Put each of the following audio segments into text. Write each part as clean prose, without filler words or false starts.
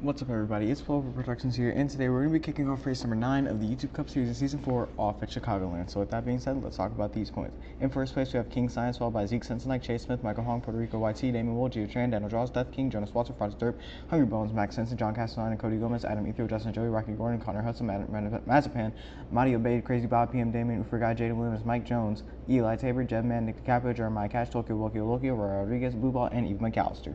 What's up, everybody? It's Pulver Productions here, and today we're going to be kicking off race number 9 of the YouTube Cup Series in Season 4 off at Chicagoland. So with that being said, let's talk about these coins. In first place, we have King Science, followed by Zeke Sensenike, Chase Smith, Michael Hong, Puerto Rico YT, Damon Wool, Gio Tran, Daniel Draws, Death King, Jonas Walter, Franz Derp, Hungry Bones, Max Sensen, John Castellano, Cody Gomez, Adam Ether, Justin Joey, Rocky Gordon, Connor Hudson, Mazapan, Mario Bade, Crazy Bob, PM Damien, Ufer Guy, Jaden Williams, Mike Jones, Eli Tabor, Jeb Man, Nick DiCaprio, Jeremiah Cash, Tokyo Loki, Rodriguez, Blue Ball, and Eve McAllister.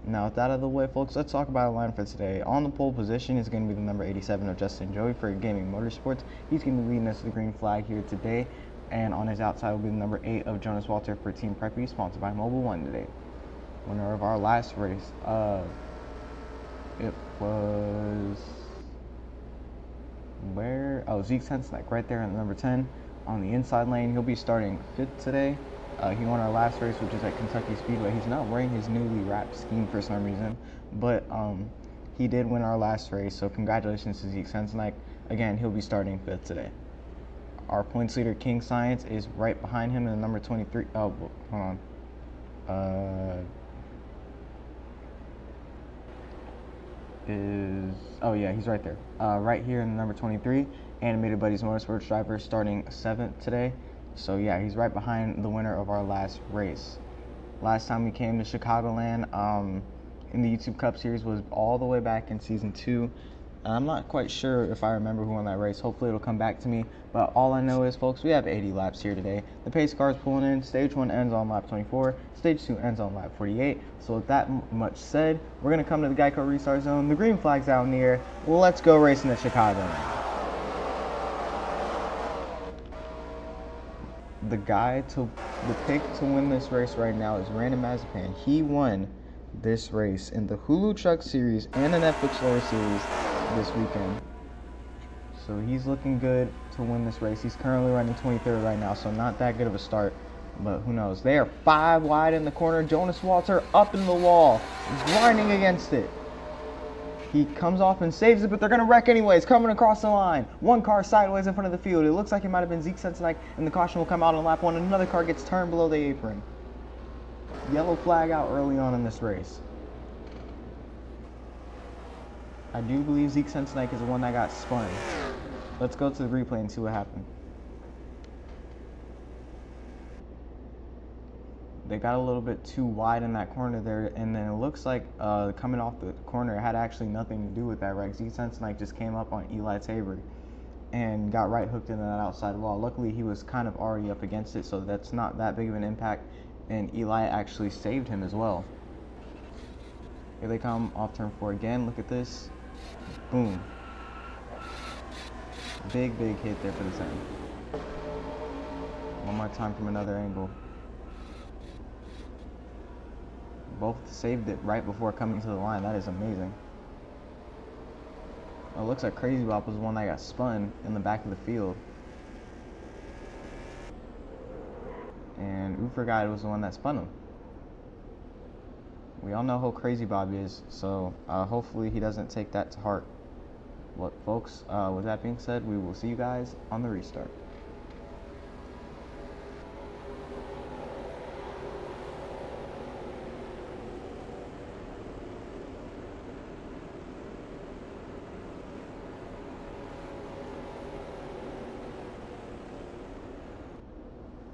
Now, with that out of the way, folks, let's talk about our line for today. On the pole position is going to be the number 87 of Justin Joey for Gaming Motorsports. He's going to be leading us to the green flag here today. And on his outside will be the number 8 of Jonas Walter for Team Preppy, sponsored by Mobile One today. Winner of our last race. It was... where? Oh, Zeke Sensenike right there in the number 10. On the inside lane, he'll be starting 5th today. He won our last race, which is at Kentucky Speedway. He's not wearing his newly wrapped scheme for some reason, but he did win our last race, so congratulations to Zeke Sensenike. Again, he'll be starting 5th today. Our points leader, King Science, is right behind him in the number 23. Oh, hold on. Oh yeah, he's right there. Right here in the number 23. Animated Buddies Motorsports driver starting 7th today. So yeah, he's right behind the winner of our last race. Last time we came to Chicagoland in the YouTube Cup Series was all the way back in Season 2. I'm not quite sure if I remember who won that race. Hopefully it'll come back to me. But all I know is, folks, we have 80 laps here today. The pace car is pulling in. Stage 1 ends on lap 24. Stage 2 ends on lap 48. So with that much said, we're going to come to the Geico Restart Zone. The green flag's out in the air. Let's go racing at Chicagoland. The pick to win this race right now is Random Mazapan. He won this race in the Hulu Truck Series and the Netflix Lore Series this weekend. So he's looking good to win this race. He's currently running 23rd right now, so not that good of a start, but who knows. They are 5 wide in the corner. Jonas Walter up in the wall. He's grinding against it. He comes off and saves it, but they're going to wreck anyways, coming across the line. One car sideways in front of the field. It looks like it might have been Zeke Sensenike, and the caution will come out on lap 1. Another car gets turned below the apron. Yellow flag out early on in this race. I do believe Zeke Sensenike is the one that got spun. Let's go to the replay and see what happened. They got a little bit too wide in that corner there, and then it looks like coming off the corner it had actually nothing to do with that wreck. Zeke Sensenike just came up on Eli Tabor and got right hooked into that outside wall. Luckily, he was kind of already up against it, so that's not that big of an impact, and Eli actually saved him as well. Here they come off turn 4 again. Look at this. Boom. Big hit there for the second. One more time from another angle. Both saved it right before coming to the line. That is amazing. It looks like Crazy Bob was the one that got spun in the back of the field. And Ufer Guy was the one that spun him. We all know how Crazy Bob is, so hopefully he doesn't take that to heart. But folks, with that being said, we will see you guys on the restart.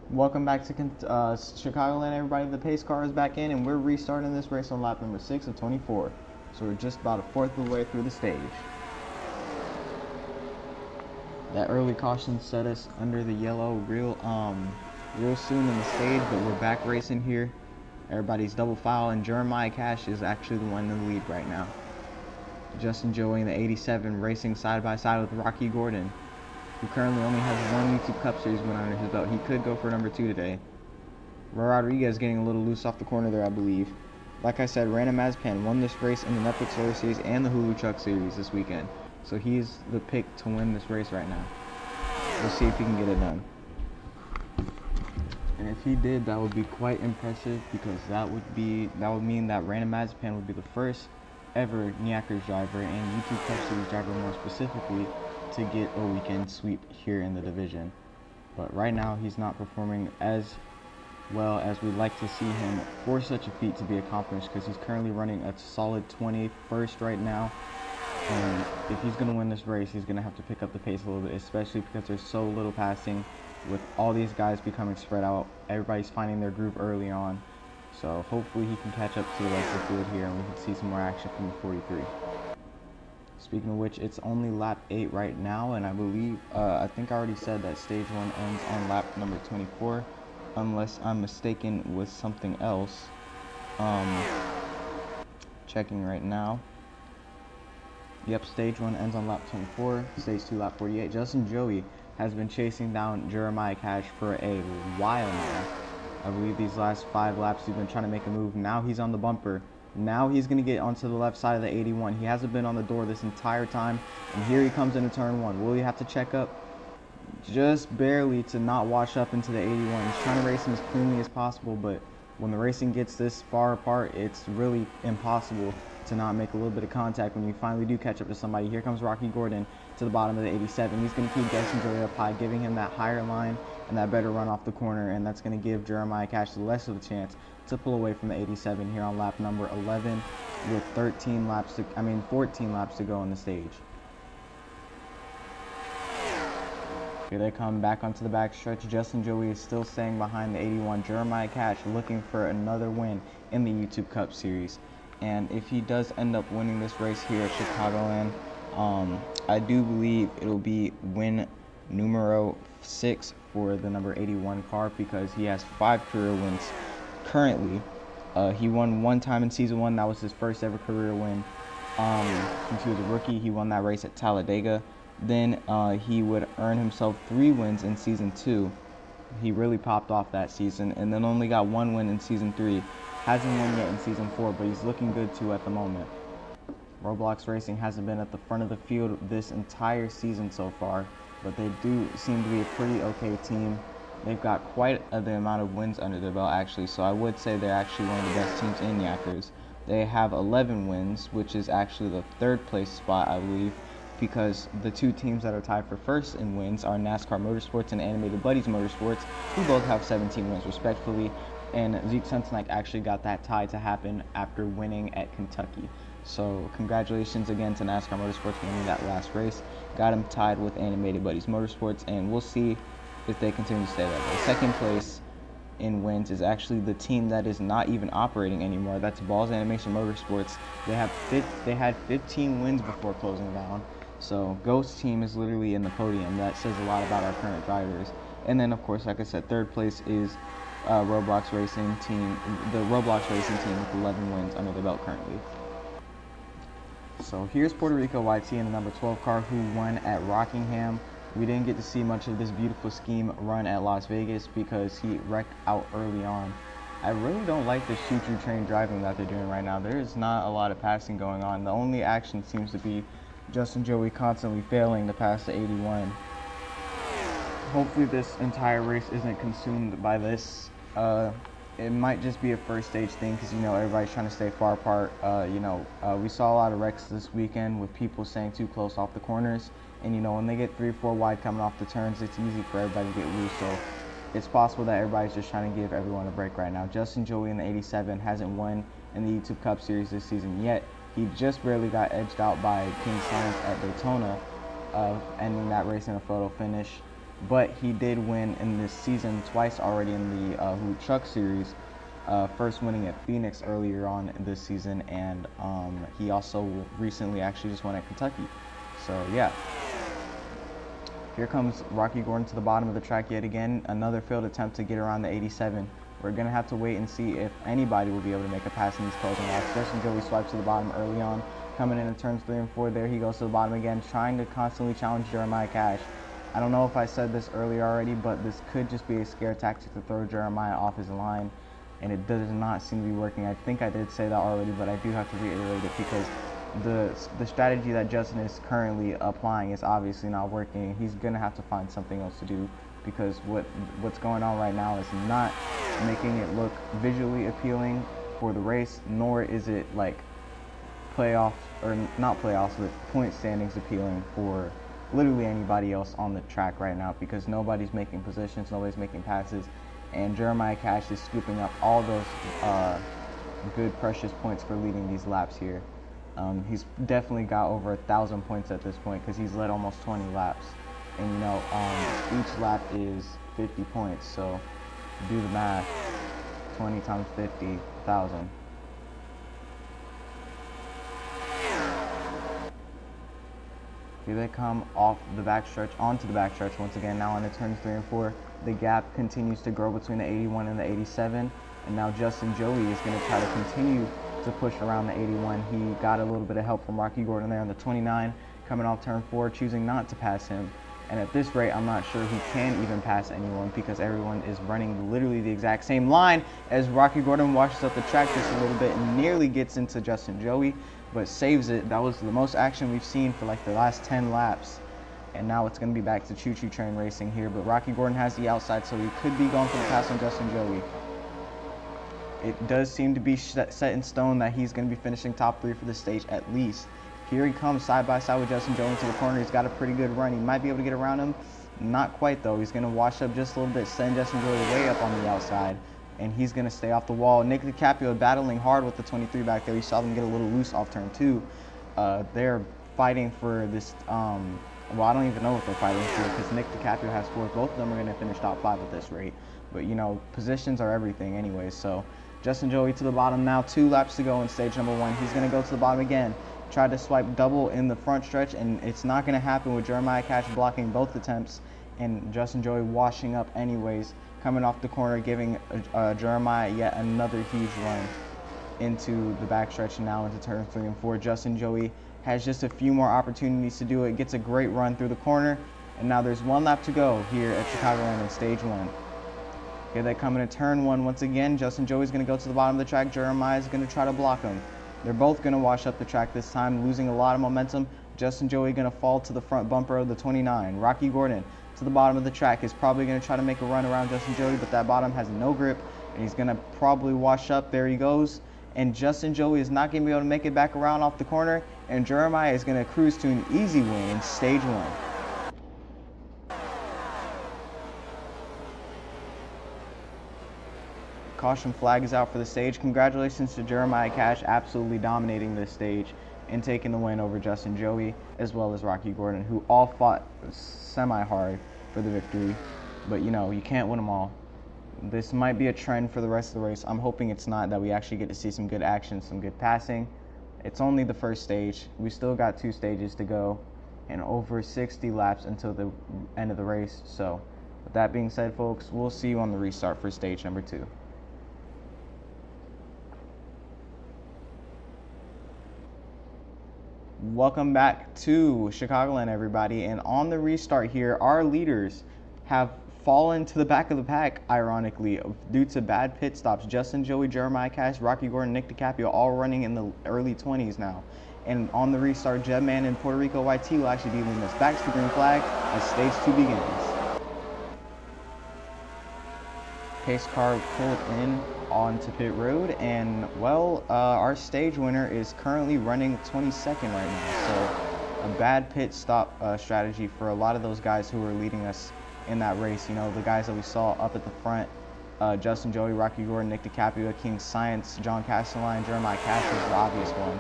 Welcome back to Chicagoland, everybody. The pace car is back in, and we're restarting this race on lap number 6 of 24. So we're just about a fourth of the way through the stage. That early caution set us under the yellow real soon in the stage, but we're back racing here. Everybody's double file, and Jeremiah Cash is actually the one in the lead right now. Justin Joey in the 87 racing side by side with Rocky Gordon, who currently only has 1 YouTube Cup Series win under his belt. He could go for number 2 today. Rodriguez getting a little loose off the corner there, I believe. Like I said, Random Mazapan won this race in the Netflix Lore Series and the Hulu Truck Series this weekend. So he's the pick to win this race right now. We'll see if he can get it done. And if he did, that would be quite impressive, because that would mean that Random Mazapan would be the first ever Nyackers driver and YouTube Cup Series driver more specifically to get a weekend sweep here in the division. But right now he's not performing as well as we'd like to see him for such a feat to be accomplished, because he's currently running a solid 21st right now. And if he's going to win this race, he's going to have to pick up the pace a little bit, especially because there's so little passing with all these guys becoming spread out. Everybody's finding their groove early on. So hopefully he can catch up to the rest of the field here and we can see some more action from the 43. Speaking of which, it's only lap 8 right now, and I believe, I think I already said that stage 1 ends on lap number 24, unless I'm mistaken with something else. Checking right now. Yep, stage 1 ends on lap 24, stage 2 lap 48. Justin Joey has been chasing down Jeremiah Cash for a while now. I believe these last 5 laps he's been trying to make a move. Now he's on the bumper. Now he's going to get onto the left side of the 81. He hasn't been on the door this entire time, and here he comes into turn 1. Will he have to check up? Just barely to not wash up into the 81. He's trying to race him as cleanly as possible, but when the racing gets this far apart, it's really impossible to not make a little bit of contact when you finally do catch up to somebody. Here comes Rocky Gordon to the bottom of the 87. He's going to keep Justin Joey up high, giving him that higher line and that better run off the corner, and that's going to give Jeremiah Cash less of a chance to pull away from the 87 here on lap number 11 with 14 laps to go on the stage. Here they come back onto the backstretch. Justin Joey is still staying behind the 81. Jeremiah Cash looking for another win in the YouTube Cup Series. And if he does end up winning this race here at Chicagoland, I do believe it'll be win numero 6 for the number 81 car, because he has 5 career wins currently. He won 1 time in season 1. That was his first ever career win. Since he was a rookie, he won that race at Talladega. Then he would earn himself 3 wins in season 2. He really popped off that season, and then only got 1 win in season 3. Hasn't won yet in season 4, but he's looking good too at the moment. Roblox Racing hasn't been at the front of the field this entire season so far, but they do seem to be a pretty okay team. They've got quite the amount of wins under their belt, actually, so I would say they're actually one of the best teams in Yackers. They have 11 wins, which is actually the 3rd place spot, I believe, because the 2 teams that are tied for first in wins are NASCAR Motorsports and Animated Buddies Motorsports, who both have 17 wins respectively, and Zeke Sensenike actually got that tie to happen after winning at Kentucky. So congratulations again to NASCAR Motorsports for winning that last race. Got him tied with Animated Buddies Motorsports, and we'll see if they continue to stay that way. 2nd place in wins is actually the team that is not even operating anymore. That's Balls Animation Motorsports. They had 15 wins before closing down. So Ghost team is literally in the podium. That says a lot about our current drivers. And then of course, like I said, 3rd place is Roblox Racing team, the Roblox Racing team with 11 wins under the belt currently. So here's Puerto Rico YT in the number 12 car, who won at Rockingham. We didn't get to see much of this beautiful scheme run at Las Vegas because he wrecked out early on. I really don't like the shoot-you train driving that they're doing right now. There is not a lot of passing going on. The only action seems to be Justin Joey constantly failing to pass the 81. Hopefully this entire race isn't consumed by this. It might just be a first stage thing, because everybody's trying to stay far apart. We saw a lot of wrecks this weekend with people staying too close off the corners, and when they get 3 or 4 wide coming off the turns, it's easy for everybody to get loose. So it's possible that everybody's just trying to give everyone a break right now. Justin Joey in the 87 hasn't won in the YouTube Cup Series this season yet. He just barely got edged out by King Science at Daytona, ending that race in a photo finish. But he did win in this season twice already in the Hoot Truck Series, first winning at Phoenix earlier on this season, and he also recently actually just won at Kentucky. So yeah. Here comes Rocky Gordon to the bottom of the track yet again. Another failed attempt to get around the 87. We're going to have to wait and see if anybody will be able to make a pass in these closing laps. Justin Joey swipes to the bottom early on. Coming in turns 3 and 4, there he goes to the bottom again, trying to constantly challenge Jeremiah Cash. I don't know if I said this earlier already, but this could just be a scare tactic to throw Jeremiah off his line, and it does not seem to be working. I think I did say that already, but I do have to reiterate it, because the strategy that Justin is currently applying is obviously not working. He's going to have to find something else to do, because what's going on right now is not making it look visually appealing for the race, nor is it like playoffs, or not playoffs, but point standings appealing for literally anybody else on the track right now, because nobody's making positions, nobody's making passes, and Jeremiah Cash is scooping up all those good precious points for leading these laps here. He's definitely got over 1,000 points at this point because he's led almost 20 laps, and you know, each lap is 50 points, so do the math. 20 times 50, 1,000. Here they come off the backstretch, onto the backstretch once again. Now on the turns 3 and 4, the gap continues to grow between the 81 and the 87. And now Justin Joey is going to try to continue to push around the 81. He got a little bit of help from Rocky Gordon there on the 29, coming off turn 4, choosing not to pass him. And at this rate, I'm not sure he can even pass anyone because everyone is running literally the exact same line as Rocky Gordon washes up the track just a little bit and nearly gets into Justin Joey, but saves it. That was the most action we've seen for like the last 10 laps. And now it's going to be back to choo-choo train racing here, but Rocky Gordon has the outside, so he could be going for the pass on Justin Joey. It does seem to be set in stone that he's going to be finishing top 3 for the stage at least. Here he comes side by side with Justin Joey into the corner. He's got a pretty good run. He might be able to get around him. Not quite though. He's going to wash up just a little bit, send Justin Joey way up on the outside, and he's going to stay off the wall. Nick DiCaprio battling hard with the 23 back there. You saw them get a little loose off turn 2. They're fighting for this, well, I don't even know what they're fighting for because Nick DiCaprio has 4. Both of them are going to finish top 5 at this rate. But, you know, positions are everything anyways. So Justin Joey to the bottom now. 2 laps to go in stage number 1. He's going to go to the bottom again. Tried to swipe double in the front stretch, and it's not going to happen with Jeremiah Cash blocking both attempts and Justin Joey washing up anyways, coming off the corner, giving Jeremiah yet another huge run into the backstretch, now into turn 3 and 4. Justin Joey has just a few more opportunities to do it, gets a great run through the corner, and now there's 1 lap to go here at Chicagoland in stage 1. Here they come into turn 1 once again. Justin Joey's going to go to the bottom of the track. Jeremiah is going to try to block him. They're both going to wash up the track this time, losing a lot of momentum. Justin Joey going to fall to the front bumper of the 29. Rocky Gordon to the bottom of the track is probably going to try to make a run around Justin Joey, but that bottom has no grip, and he's going to probably wash up. There he goes. And Justin Joey is not going to be able to make it back around off the corner, and Jeremiah is going to cruise to an easy win in stage 1. Caution flag is out for the stage. Congratulations to Jeremiah Cash, absolutely dominating this stage and taking the win over Justin Joey as well as Rocky Gordon, who all fought semi-hard for the victory. But, you know, you can't win them all. This might be a trend for the rest of the race. I'm hoping it's not, that we actually get to see some good action, some good passing. It's only the first stage. We still got 2 stages to go and over 60 laps until the end of the race. So, with that being said, folks, we'll see you on the restart for stage number 2. Welcome back to Chicagoland, everybody, and on the restart here, our leaders have fallen to the back of the pack, ironically, due to bad pit stops. Justin Joey, Jeremiah Cash, Rocky Gordon, Nick DiCaprio, all running in the early 20s now. And on the restart, Jebman and Puerto Rico YT will actually be leading us back to the green flag as stage 2 begins. Pace car pulled in onto pit road, and well, our stage winner is currently running 22nd right now, so a bad pit stop strategy for a lot of those guys who were leading us in that race. You know, the guys that we saw up at the front, Justin Joey, Rocky Gordon, Nick DiCaprio, King Science, John Castelline, Jeremiah Cash was the obvious one.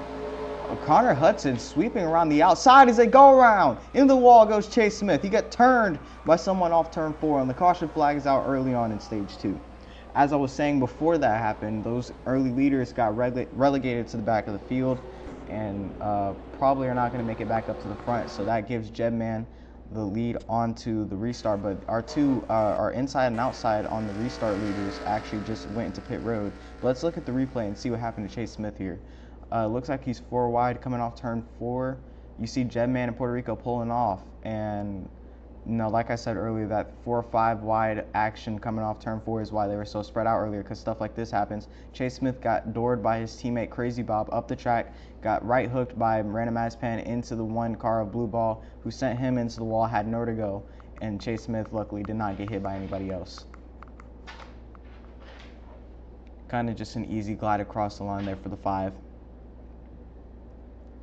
Connor Hudson sweeping around the outside as they go around. In the wall goes Chase Smith. He got turned by someone off turn 4, and the caution flag is out early on in stage 2. As I was saying before that happened, those early leaders got relegated to the back of the field and probably are not going to make it back up to the front. So that gives Jebman the lead onto the restart. But our inside and outside on the restart leaders actually just went into pit road. But let's look at the replay and see what happened to Chase Smith here. Looks like he's 4 wide coming off turn 4. You see Jebman and Puerto Rico pulling off, and you know, like I said earlier, that 4 or 5 wide action coming off turn 4 is why they were so spread out earlier, because stuff like this happens. Chase Smith got doored by his teammate Crazy Bob up the track, got right hooked by Random Mazpan into the 1 car of Blue Ball, who sent him into the wall, had nowhere to go, and Chase Smith luckily did not get hit by anybody else. Kind of just an easy glide across the line there for the 5.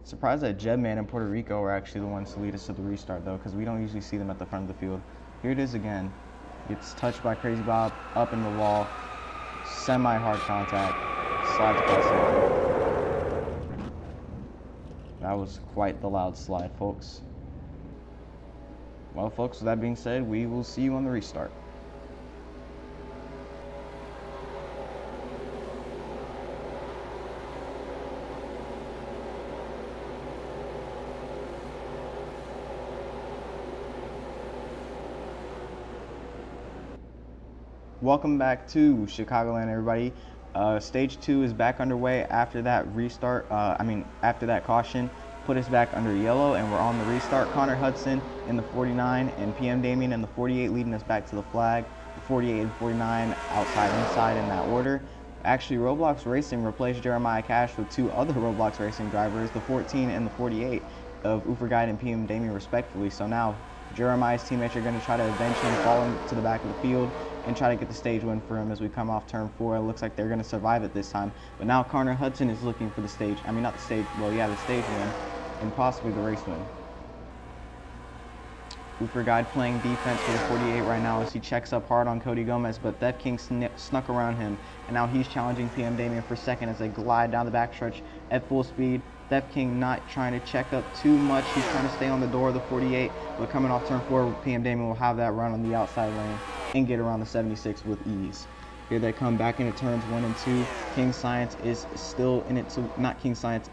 Surprised that Jebman and Puerto Rico were actually the ones to lead us to the restart, though, because we don't usually see them at the front of the field. Here it is again. Gets touched by Crazy Bob, up in the wall, semi-hard contact, slides past him. That was quite the loud slide, folks. Well, folks, with that being said, we will see you on the restart. Welcome back to Chicagoland, everybody. Stage 2 is back underway after that restart. After that caution put us back under yellow, and we're on the restart. Connor Hudson in the 49 and PM Damien in the 48 leading us back to the flag. The 48 and 49 outside, inside in that order. Actually, Roblox Racing replaced Jeremiah Cash with two other Roblox Racing drivers, the 14 and the 48 of Ufer Guide and PM Damien respectively. So now Jeremiah's teammates are going to try to avenge him, fall him to the back of the field, and try to get the stage win for him as we come off turn 4. It looks like they're going to survive it this time. But now Connor Hudson is looking for the stage. The stage win, and possibly the race win. Ufer Guide playing defense for the 48 right now as he checks up hard on Cody Gomez, but Theft King snuck around him, and now he's challenging PM Damien for second as they glide down the backstretch at full speed. Theft King not trying to check up too much. He's trying to stay on the door of the 48, but coming off turn 4, PM Damien will have that run on the outside lane and get around the 76 with ease. Here they come back into turns 1 and 2. King Science is still in it, so not King Science,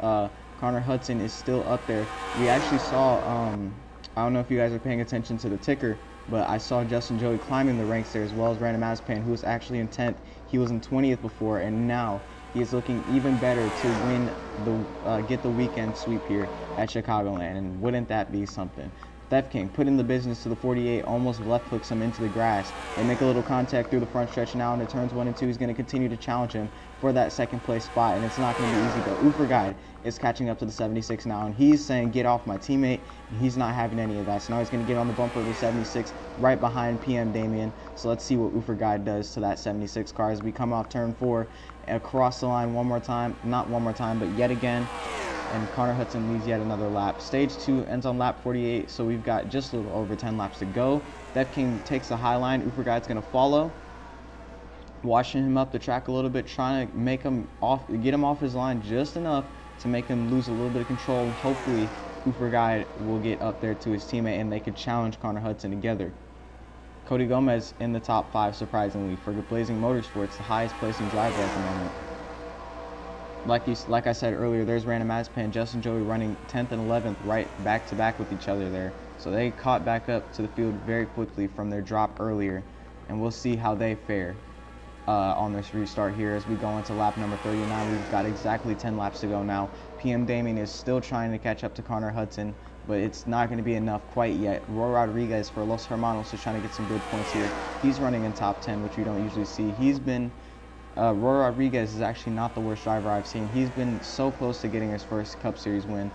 Connor Hudson is still up there. We actually saw, I don't know if you guys are paying attention to the ticker, but I saw Justin Joey climbing the ranks there, as well as Random Azpan, who was actually in 10th. He was in 20th before, and now he is looking even better to win get the weekend sweep here at Chicagoland, and wouldn't that be something? Theft King put in the business to the 48, almost left hooks him into the grass. They make a little contact through the front stretch now, and it turns 1 and 2. He's going to continue to challenge him for that second place spot, and it's not going to be easy, but Ufer Guide is catching up to the 76 now, and he's saying, get off my teammate, and he's not having any of that. So now he's going to get on the bumper of the 76 right behind PM Damien. So let's see what Ufer Guide does to that 76 car as we come off turn 4, across the line one more time, not one more time, but yet again. And Connor Hudson leads yet another lap. Stage 2 ends on lap 48, so we've got just a little over 10 laps to go. Theft King takes the high line. Ufer Guide's going to follow, washing him up the track a little bit, trying to make him get him off his line just enough to make him lose a little bit of control. Hopefully, Ufer Guide will get up there to his teammate, and they could challenge Connor Hudson together. Cody Gomez in the top 5, surprisingly, for Blazing Motorsports, the highest placing driver at the moment. Like I said earlier, there's Random Azpan, Justin Joey running 10th and 11th right back to back with each other there. So they caught back up to the field very quickly from their drop earlier, and we'll see how they fare on this restart here as we go into lap number 39. We've got exactly 10 laps to go now. PM Damien is still trying to catch up to Connor Hudson, but it's not going to be enough quite yet. Roy Rodriguez for Los Hermanos is trying to get some good points here. He's running in top 10, which we don't usually see. Roy Rodriguez is actually not the worst driver I've seen. He's been so close to getting his first Cup Series win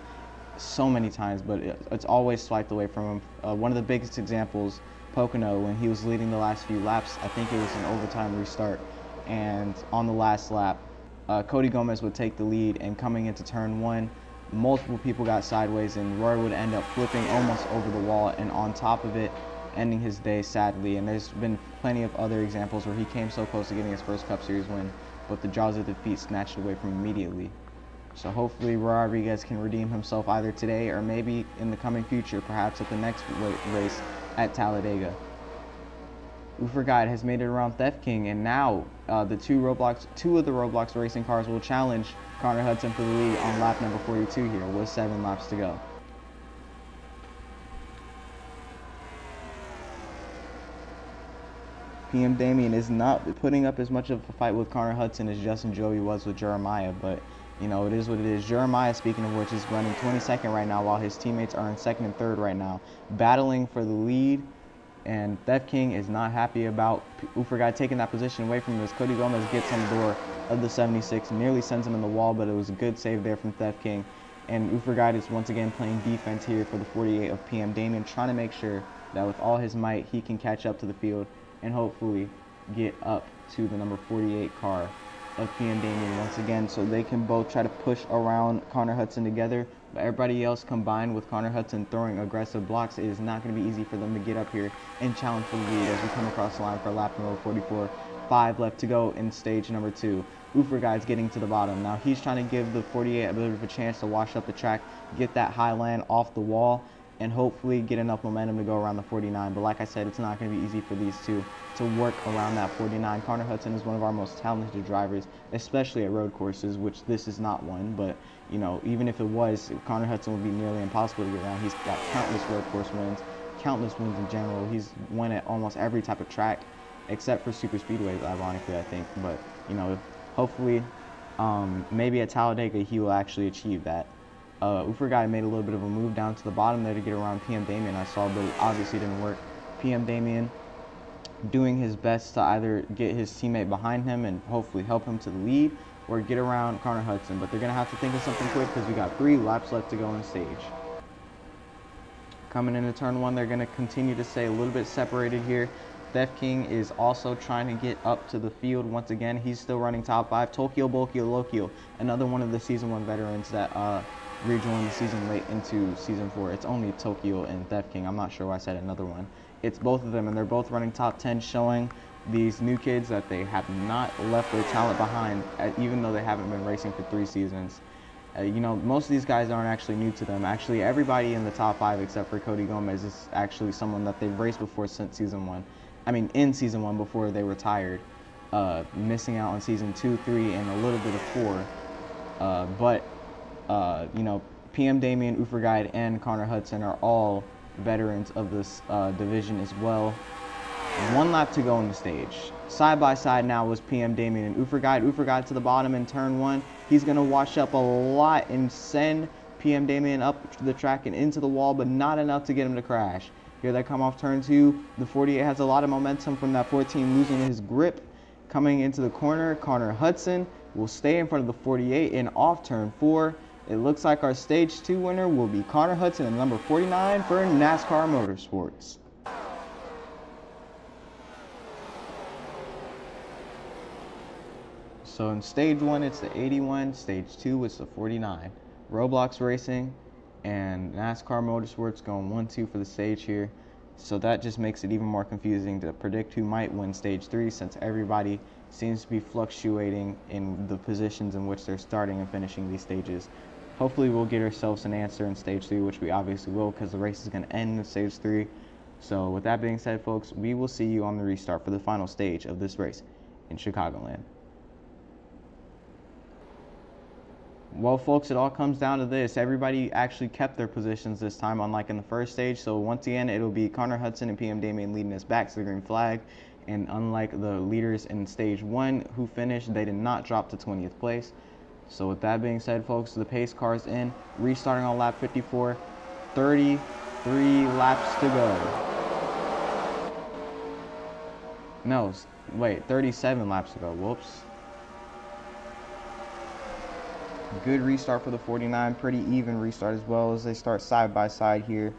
so many times, but it's always swiped away from him. One of the biggest examples, Pocono, when he was leading the last few laps, I think it was an overtime restart, and on the last lap, Cody Gomez would take the lead, and coming into turn 1, multiple people got sideways, and Roy would end up flipping almost over the wall, and on top of it, ending his day sadly. And there's been plenty of other examples where he came so close to getting his first Cup Series win, but the jaws of defeat snatched away from him immediately. So hopefully Roy Rodriguez can redeem himself either today or maybe in the coming future, perhaps at the next race at Talladega. Ufer Guide has made it around Theft King, and now two of the Roblox racing cars will challenge Connor Hudson for the lead on lap number 42 here with 7 laps to go. PM Damien is not putting up as much of a fight with Connor Hudson as Justin Joey was with Jeremiah, but you know, it is what it is. Jeremiah, speaking of which, is running 22nd right now, while his teammates are in 2nd and 3rd right now, battling for the lead. And Theft King is not happy about Ufer Guide taking that position away from him as Cody Gomez gets on the door of the 76, nearly sends him in the wall, but it was a good save there from Theft King. And Ufer Guide is once again playing defense here for the 48 of PM Damien, trying to make sure that with all his might, he can catch up to the field and hopefully get up to the number 48 car of PM Damien once again, so they can both try to push around Connor Hudson together But everybody else combined with Connor Hudson throwing aggressive blocks, it is not going to be easy for them to get up here and challenge for the lead as we come across the line for lap number 44. 5 left to go in stage number 2. Guide's getting to the bottom. Now he's trying to give the 48 a bit of a chance to wash up the track, get that high land off the wall, and hopefully get enough momentum to go around the 49. But like I said, it's not going to be easy for these two to work around that 49. Connor Hudson is one of our most talented drivers, especially at road courses, which this is not one. But, you know, even if it was, Connor Hudson would be nearly impossible to get around. He's got countless road course wins, countless wins in general. He's won at almost every type of track, except for super speedways, ironically, I think. But, you know, hopefully, maybe at Talladega, he will actually achieve that. Guy made a little bit of a move down to the bottom there to get around PM Damien, I saw, but it obviously didn't work. PM Damien doing his best to either get his teammate behind him and hopefully help him to the lead, or get around Connor Hudson. But they're going to have to think of something quick because we got 3 laps left to go on stage. Coming into turn 1, they're going to continue to stay a little bit separated here. Theft King is also trying to get up to the field once again. He's still running top 5. Tokyo Bokyo Lokyo, another one of the Season 1 veterans that rejoined the season late into Season 4. It's only Tokyo and Theft King. I'm not sure why I said another one. It's both of them, and they're both running top 10, showing these new kids that they have not left their talent behind, even though they haven't been racing for 3 seasons. You know, most of these guys aren't actually new to them. Actually, everybody in the top 5 except for Cody Gomez is actually someone that they've raced before since Season 1. I mean, in Season 1 before they retired, missing out on Season 2, 3, and a little bit of 4. But you know, PM Damien, Guide, and Connor Hudson are all veterans of this division as well. 1 lap to go on the stage. Side by side now was PM Damien and Guide to the bottom in turn 1. He's going to wash up a lot and send PM Damien up the track and into the wall, but not enough to get him to crash. Here they come off turn 2. The 48 has a lot of momentum from that 14 losing his grip. Coming into the corner, Connor Hudson will stay in front of the 48, and off turn 4, it looks like our stage 2 winner will be Connor Hudson and number 49 for NASCAR Motorsports. So in stage 1, it's the 81. Stage 2, it's the 49. Roblox Racing and NASCAR Motorsports going 1-2 for the stage here. So that just makes it even more confusing to predict who might win stage 3, since everybody seems to be fluctuating in the positions in which they're starting and finishing these stages. Hopefully we'll get ourselves an answer in stage 3, which we obviously will, because the race is going to end in stage 3. So with that being said, folks, we will see you on the restart for the final stage of this race in Chicagoland. Well, folks, it all comes down to this. Everybody actually kept their positions this time, unlike in the first stage. So once again, it'll be Connor Hudson and PM Damien leading us back to the green flag. And unlike the leaders in stage 1 who finished, they did not drop to 20th place. So with that being said, folks, the pace car's in. Restarting on lap 54. 33 laps to go. No, wait, 37 laps to go. Whoops. Good restart for the 49. Pretty even restart as well, as they start side by side here.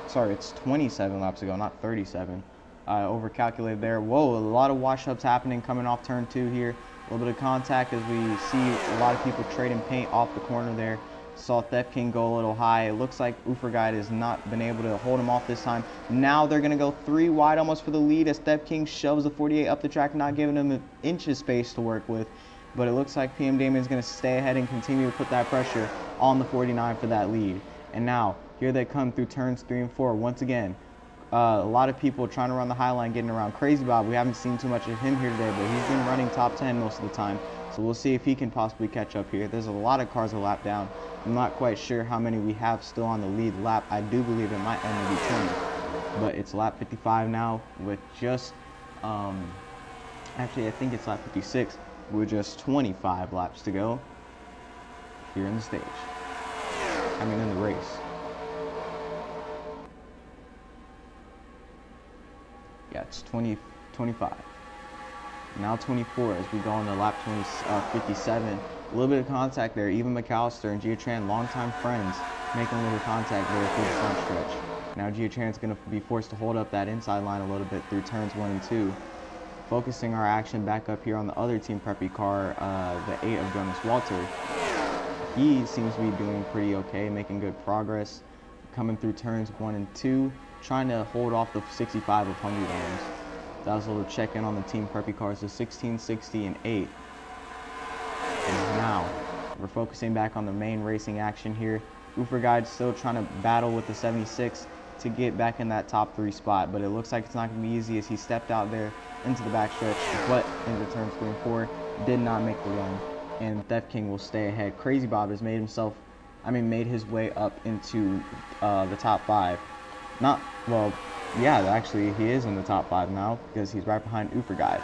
Sorry, it's 27 laps ago, not 37. I overcalculated there. Whoa, a lot of wash-ups happening coming off turn 2 here. A little bit of contact as we see a lot of people trading paint off the corner there. Saw Theft King go a little high. It looks like Guide has not been able to hold him off this time. Now they're going to go 3 wide almost for the lead as Theft King shoves the 48 up the track, not giving him an inch of space to work with. But it looks like PM Damien is going to stay ahead and continue to put that pressure on the 49 for that lead. And now, here they come through turns 3 and 4 once again. A lot of people trying to run the high line, getting around. Crazy Bob, we haven't seen too much of him here today, but he's been running top 10 most of the time. So we'll see if he can possibly catch up here. There's a lot of cars a lap down. I'm not quite sure how many we have still on the lead lap. I do believe it might only be 20. But it's lap 55 now with just, actually I think it's lap 56 with just 25 laps to go here in the stage. I mean in the race. Yeah, it's 25. Now 24 as we go on to lap 57. A little bit of contact there. Even McAllister and Giatran, longtime friends, making a little contact there through the front stretch. Now Giatran's going to be forced to hold up that inside line a little bit through turns 1 and 2. focusing our action back up here on the other Team Preppy car, the 8 of Jonas Walter. He seems to be doing pretty okay, making good progress, coming through turns 1 and 2, trying to hold off the 65 of 100 ohms. That was a little check-in on the Team Preppy cars, the 16, 60, and 8. And now, we're focusing back on the main racing action here. Guide still trying to battle with the 76 to get back in that top 3 spot, but it looks like it's not going to be easy as he stepped out there into the backstretch, but into turns 3 and 4, did not make the run. And Theft King will stay ahead. Crazy Bob has made his way up into the top 5. Actually, he is in the top 5 now because he's right behind Guide.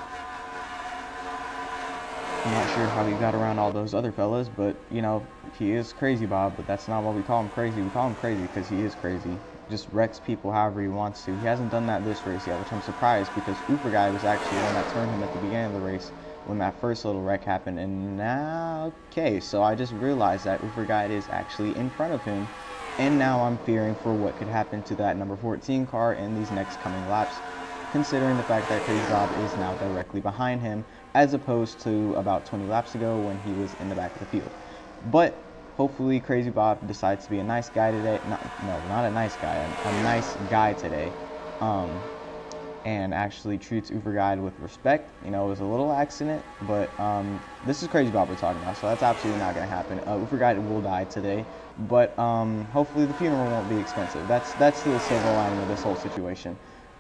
I'm not sure how he got around all those other fellas, but, you know, he is Crazy Bob, but that's not what we call him crazy. We call him crazy because he is crazy. Just wrecks people however he wants to. He hasn't done that this race yet, which I'm surprised because Guy was actually the one that turned him at the beginning of the race when that first little wreck happened. And now, okay, so I just realized that Guy is actually in front of him. And now I'm fearing for what could happen to that number 14 car in these next coming laps, considering the fact that Crazy Bob is now directly behind him, as opposed to about 20 laps ago when he was in the back of the field. But hopefully Crazy Bob decides to be a nice guy today. Not a nice guy, a nice guy today. And actually treats Guide with respect. You know, it was a little accident, but this is Crazy Bob we're talking about, so that's absolutely not going to happen. Guide will die today, but hopefully the funeral won't be expensive. That's the silver lining of this whole situation.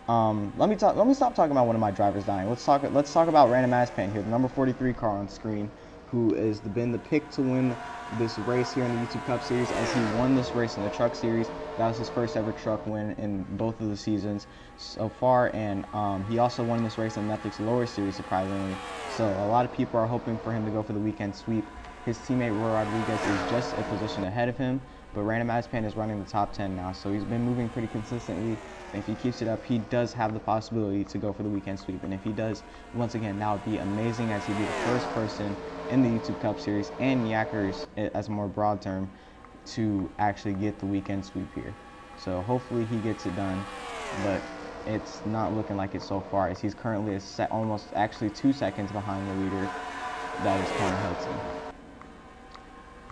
Let me stop talking about one of my drivers dying. Let's talk about Random Aspan here, the number 43 car on screen, who has been the pick to win this race here in the YouTube Cup Series, as he won this race in the Truck Series. That was his first ever truck win in both of the seasons so far, and he also won this race in Netflix Lower Series, surprisingly. So a lot of people are hoping for him to go for the weekend sweep. His teammate Roy Rodriguez is just a position ahead of him, but Random Aspan is running the top 10 now, so he's been moving pretty consistently. And if he keeps it up, he does have the possibility to go for the weekend sweep. And if he does, once again, that would be amazing, as he'd be the first person in the YouTube Cup Series and Yackers, as a more broad term, to actually get the weekend sweep here. So hopefully he gets it done, but it's not looking like it so far, as he's currently almost actually 2 seconds behind the leader, that is Connor Hudson.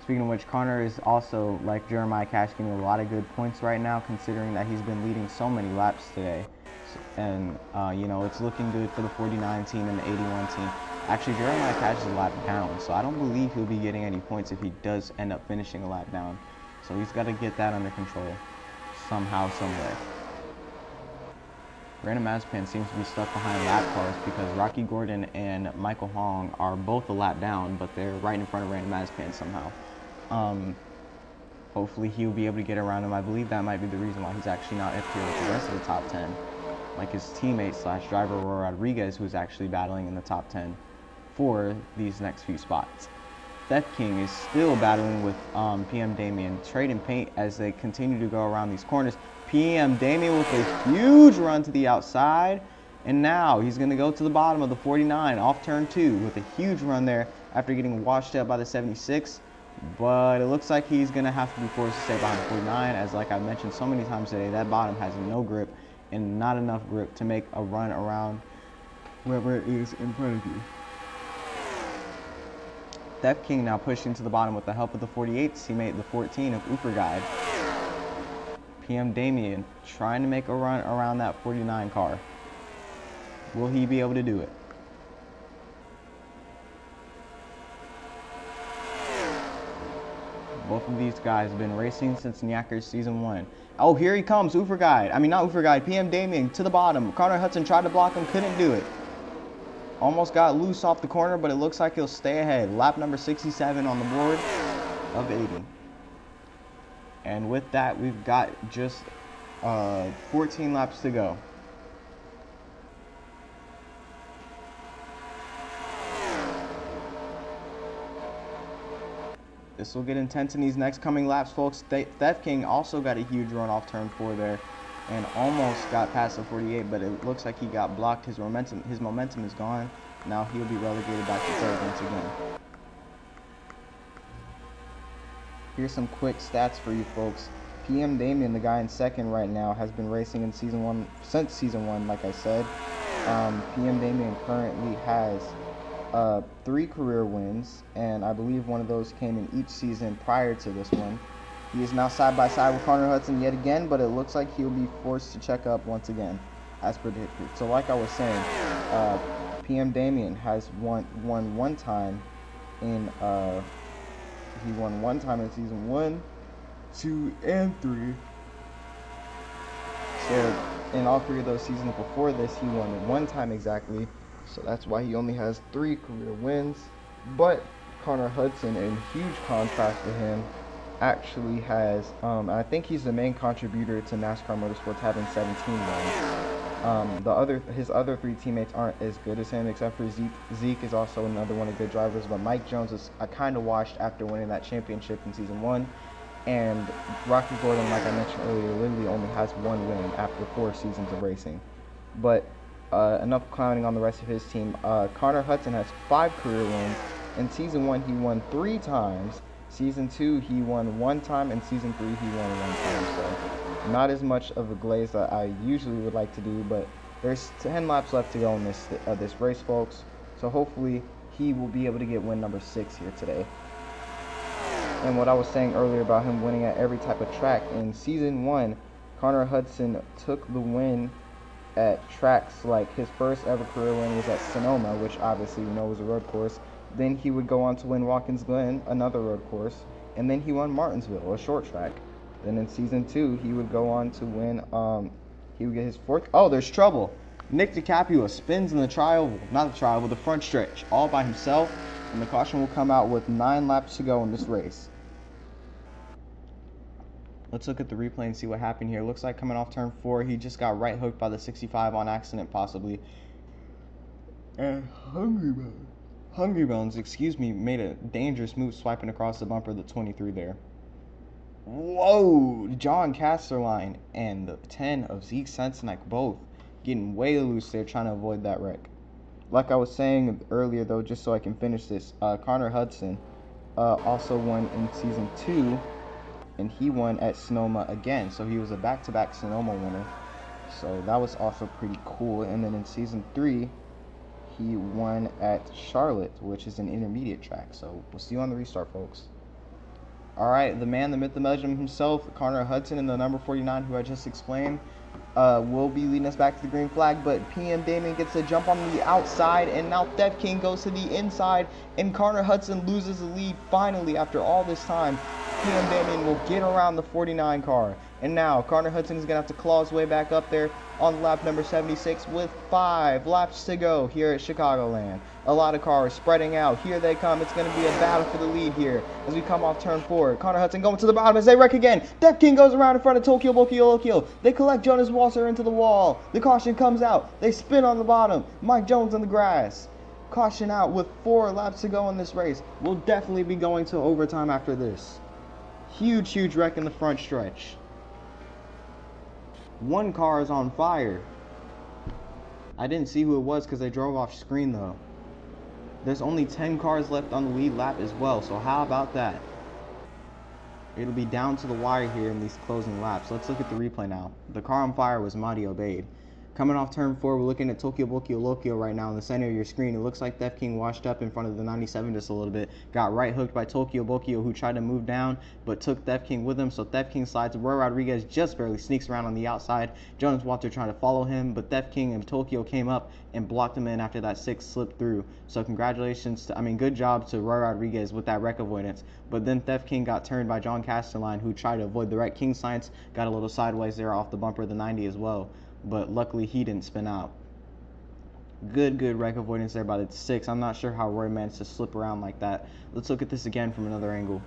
Speaking of which, Connor is also, like Jeremiah Cash, getting a lot of good points right now, considering that he's been leading so many laps today. And, you know, it's looking good for the 49 team and the 81 team. Actually, Jeremiah Cash is a lap down, so I don't believe he'll be getting any points if he does end up finishing a lap down. So he's got to get that under control somehow, someway. Random Aspan seems to be stuck behind lap cars because Rocky Gordon and Michael Hong are both a lap down, but they're right in front of Random Aspan somehow. Hopefully he'll be able to get around him. I believe that might be the reason why he's actually not up here with the rest of the top 10. Like his teammate / driver Roy Rodriguez, who's actually battling in the top 10 for these next few spots. Theft King is still battling with PM Damien. Trade and paint as they continue to go around these corners. PM Damien with a huge run to the outside. And now he's going to go to the bottom of the 49 off turn 2 with a huge run there after getting washed out by the 76. But it looks like he's going to have to be forced to stay behind the 49, as like I mentioned so many times today, that bottom has no grip and not enough grip to make a run around whoever is in front of you. Theft King now pushing to the bottom with the help of the 48 teammate, the 14 of Guide. PM Damien trying to make a run around that 49 car. Will he be able to do it? Both of these guys have been racing since Yackers Season 1. Oh, here he comes, Guide. I mean, not Guide, PM Damien to the bottom. Connor Hudson tried to block him, couldn't do it. Almost got loose off the corner, but it looks like he'll stay ahead. Lap number 67 on the board of 80. And with that, we've got just 14 laps to go. This will get intense in these next coming laps, folks. Theft King also got a huge run off turn 4 there and almost got past the 48, but it looks like he got blocked. His momentum is gone. Now he'll be relegated back to third once again. Here's some quick stats for you folks. PM Damien, the guy in second right now, has been racing in since season one, like I said. PM Damien currently has 3 career wins, and I believe one of those came in each season prior to this one. He is now side by side with Connor Hudson yet again, but it looks like he'll be forced to check up once again, as predicted. So like I was saying, PM Damien has won one time in he won one time in season 1, 2, and 3. So in all 3 of those seasons before this, he won 1 time exactly. So that's why he only has 3 career wins. But Connor Hudson, in huge contrast to him, actually has, I think he's the main contributor to NASCAR Motorsports having 17 wins. His other 3 teammates aren't as good as him, except for Zeke. Zeke is also another one of the good drivers, but Mike Jones is kind of washed after winning that championship in season 1. And Rocky Gordon, like I mentioned earlier, literally only has 1 win after 4 seasons of racing. But enough clowning on the rest of his team. Connor Hudson has 5 career wins. In season 1, he won 3 times. Season 2, he won 1 time, and season 3, he won 1 time. So not as much of a glaze that I usually would like to do, but there's 10 laps left to go in this race, folks. So hopefully he will be able to get win number 6 here today. And what I was saying earlier about him winning at every type of track, in season 1, Connor Hudson took the win at tracks like his first ever career win was at Sonoma, which obviously you know was a road course. Then he would go on to win Watkins Glen, another road course, and then he won Martinsville, a short track. Then in season 2, he would go on to win, he would get his 4th, oh, there's trouble. Nick DiCaprio spins in the the front stretch, all by himself, and the caution will come out with 9 laps to go in this race. Let's look at the replay and see what happened here. Looks like coming off turn 4, he just got right hooked by the 65 on accident, possibly. And Hungry Bones, made a dangerous move swiping across the bumper of the 23 there. Whoa! John Casterline and the 10 of Zeke Sensenik both getting way loose there trying to avoid that wreck. Like I was saying earlier, though, just so I can finish this, Connor Hudson also won in season 2, and he won at Sonoma again. So he was a back-to-back Sonoma winner. So that was also pretty cool. And then in season 3, he won at Charlotte, which is an intermediate track. So we'll see you on the restart, folks. All right, the man, the myth, the legend himself, Connor Hudson, in the number 49, who I just explained, will be leading us back to the green flag, but PM Damien gets a jump on the outside, and now Theft King goes to the inside, and Connor Hudson loses the lead finally after all this time. PM Damien will get around the 49 car, and now Connor Hudson is going to have to claw his way back up there on lap number 76 with 5 laps to go here at Chicagoland. A lot of cars spreading out. Here they come. It's going to be a battle for the lead here as we come off turn 4. Connor Hudson going to the bottom as they wreck again. Theft King goes around in front of Tokyo. They collect Jonas Walser into the wall. The caution comes out. They spin on the bottom. Mike Jones on the grass. Caution out with 4 laps to go in this race. We'll definitely be going to overtime after this. Huge wreck in the front stretch. 1 car is on fire. I didn't see who it was because they drove off screen though. There's only 10 cars left on the lead lap as well, so how about that? It'll be down to the wire here in these closing laps. Let's look at the replay now. The car on fire was Madi Obeid. Coming off turn 4, we're looking at Tokyo right now in the center of your screen. It looks like Theft King washed up in front of the 97 just a little bit. Got right hooked by Tokyo, who tried to move down, but took Theft King with him. So Theft King slides. Roy Rodriguez just barely sneaks around on the outside. Jonas Walter trying to follow him, but Theft King and Tokyo came up and blocked him in after that 6 slipped through. So congratulations good job to Roy Rodriguez with that wreck avoidance. But then Theft King got turned by John Casterline, who tried to avoid the wreck. King Science got a little sideways there off the bumper of the 90 as well, but luckily he didn't spin out. Good wreck avoidance there by the 6. I'm not sure how Roy managed to slip around like that. Let's look at this again from another angle.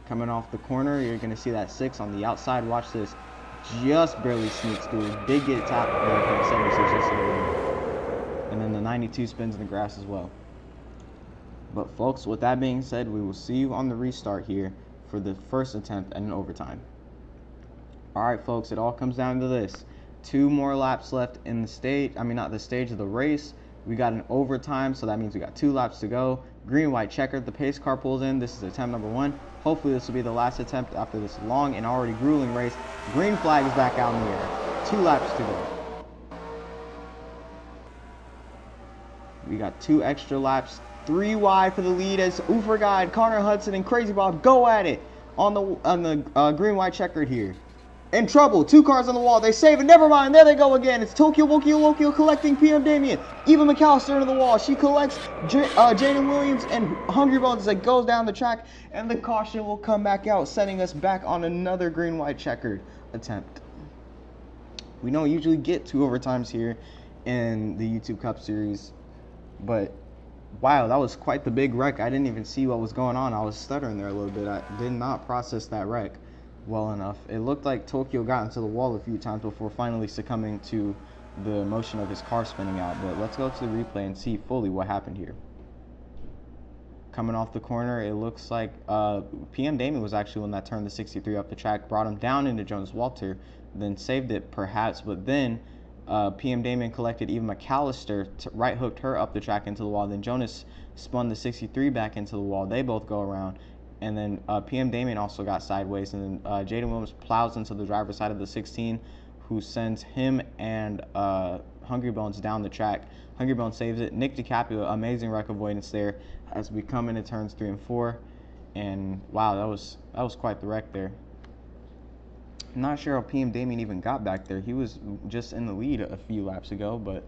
Coming off the corner, you're going to see that 6 on the outside. Watch this. Just barely sneaks through. Did get tapped there from the 76 just a little bit. And then the 92 spins in the grass as well. But folks, with that being said, we will see you on the restart here for the first attempt at an overtime. Alright folks, it all comes down to this. 2 more laps left in the stage, not the stage of the race. We got an overtime, so that means we got 2 laps to go. Green, white checkered, the pace car pulls in. This is attempt number 1. Hopefully this will be the last attempt after this long and already grueling race. Green flag is back out in the air. 2 laps to go. We got 2 extra laps, 3 wide for the lead as Guide, Connor Hudson, and Crazy Bob go at it on the green-white checkered here. In trouble, 2 cars on the wall, they save it, never mind, there they go again. It's Tokyo Wokio collecting PM Damien. Eva McAllister into the wall, she collects Jaden Williams and Hungry Bones as it goes down the track, and the caution will come back out, setting us back on another green-white checkered attempt. We don't usually get 2 overtimes here in the YouTube Cup Series, but wow, that was quite the big wreck. I didn't even see what was going on. I was stuttering there a little bit. I did not process that wreck well enough. It looked like Tokyo got into the wall a few times before finally succumbing to the motion of his car spinning out. But let's go to the replay and see fully what happened here. Coming off the corner, it looks like PM Damien was actually one that turned the 63 up the track, brought him down into Jonas Walter, then saved it perhaps, but then PM Damien collected Eva McAllister, right hooked her up the track into the wall. Then Jonas spun the 63 back into the wall. They both go around. And then PM Damien also got sideways. And then Jaden Williams plows into the driver's side of the 16, who sends him and Hungry Bones down the track. Hungry Bones saves it. Nick DiCaprio, amazing wreck avoidance there as we come into turns 3 and 4. And wow, that was quite the wreck there. I'm not sure how PM Damien even got back there. He was just in the lead a few laps ago, but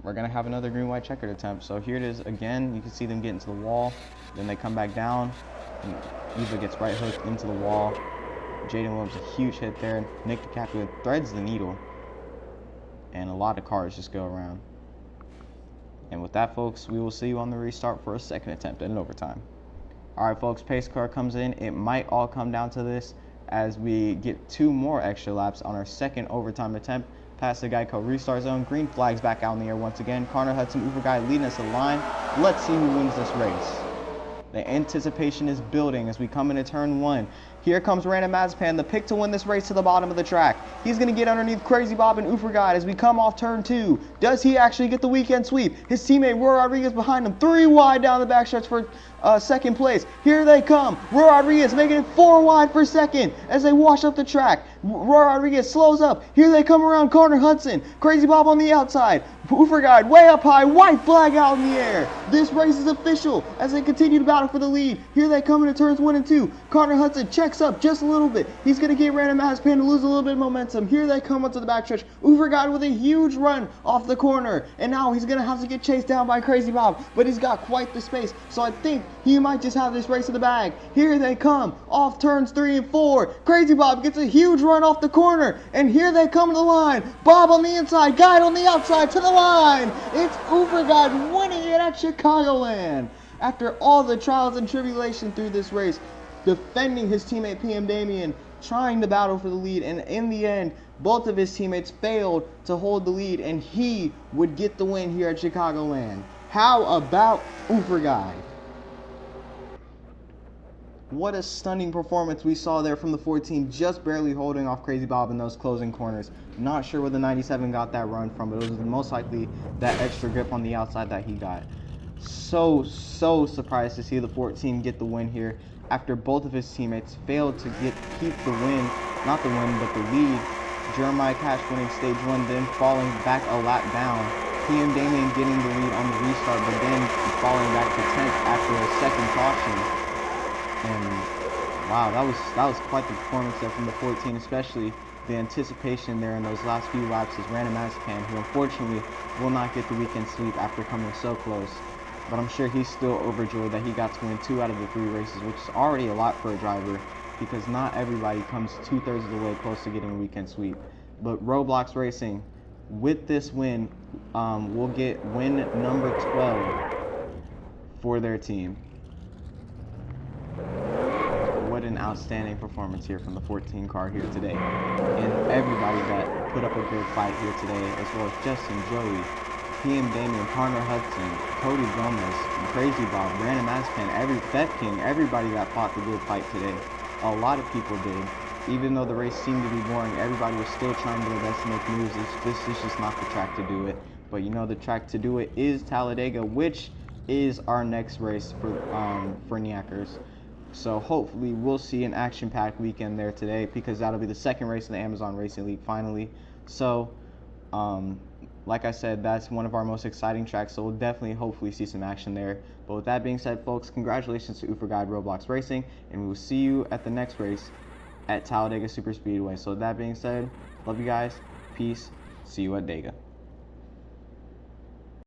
we're going to have another green-white checkered attempt. So here it is again. You can see them get into the wall. Then they come back down. And Eva gets right hooked into the wall. Jaden Williams, a huge hit there. Nick DiCaprio threads the needle. And a lot of cars just go around. And with that, folks, we will see you on the restart for a second attempt in overtime. All right, folks, pace car comes in. It might all come down to this as we get 2 more extra laps on our second overtime attempt past the Geico restart zone. Green flags back out in the air once again. Connor Hudson, Guy leading us to the line. Let's see who wins this race. The anticipation is building as we come into turn 1. Here comes Random Mazepin, the pick to win this race to the bottom of the track. He's going to get underneath Crazy Bob and Guide as we come off turn 2. Does he actually get the weekend sweep? His teammate Roy Rodriguez behind him, 3 wide down the backstretch for second place. Here they come. Roy Rodriguez making it 4 wide for second as they wash up the track. Roy Rodriguez slows up. Here they come around Connor Hudson. Crazy Bob on the outside. Guide way up high. White flag out in the air. This race is official as they continue to battle for the lead. Here they come into turns 1 and 2. Connor Hudson checks up just a little bit. He's going to get Random Mazepin to lose a little bit of momentum. Here they come onto the backstretch. Guide with a huge run off the corner. And now he's going to have to get chased down by Crazy Bob. But he's got quite the space. So I think he might just have this race in the bag. Here they come off turns 3 and 4. Crazy Bob gets a huge run off the corner. And here they come to the line. Bob on the inside. Guide on the outside to the line. It's Guide winning it at Chicagoland. After all the trials and tribulation through this race, defending his teammate PM Damien, trying to battle for the lead, and in the end, both of his teammates failed to hold the lead, and he would get the win here at Chicagoland. How about Guide? What a stunning performance we saw there from the 14, just barely holding off Crazy Bob in those closing corners. Not sure where the 97 got that run from, but it was most likely that extra grip on the outside that he got. So surprised to see the 14 get the win here after both of his teammates failed to keep the win, not the win, but the lead. Jeremiah Cash winning stage 1, then falling back a lap down. PM Damien getting the lead on the restart, but then falling back to 10th after a second caution. And wow, that was quite the performance there from the 14, especially the anticipation there in those last few laps is Random Mazepin, who unfortunately will not get the weekend sweep after coming so close. But I'm sure he's still overjoyed that he got to win 2 out of the 3 races, which is already a lot for a driver because not everybody comes 2/3 of the way close to getting a weekend sweep. But Roblox Racing, with this win, will get win number 12 for their team. What an outstanding performance here from the 14 car here today. And everybody that put up a good fight here today, as well as Justin, Joey, PM Damien, Connor Hudson, Cody Gomez, Crazy Bob, Random Mazepin, Fed King, everybody that fought the good fight today. A lot of people did. Even though the race seemed to be boring, everybody was still trying their best to make moves. This is just not the track to do it. But you know the track to do it is Talladega, which is our next race for Niakers. So hopefully we'll see an action-packed weekend there today because that'll be the second race in the Amazon Racing League finally. So like I said, that's one of our most exciting tracks, so we'll definitely, hopefully, see some action there. But with that being said, folks, congratulations to Uber Guide Roblox Racing, and we will see you at the next race at Talladega Super Speedway. So with that being said, love you guys, peace, see you at Dega.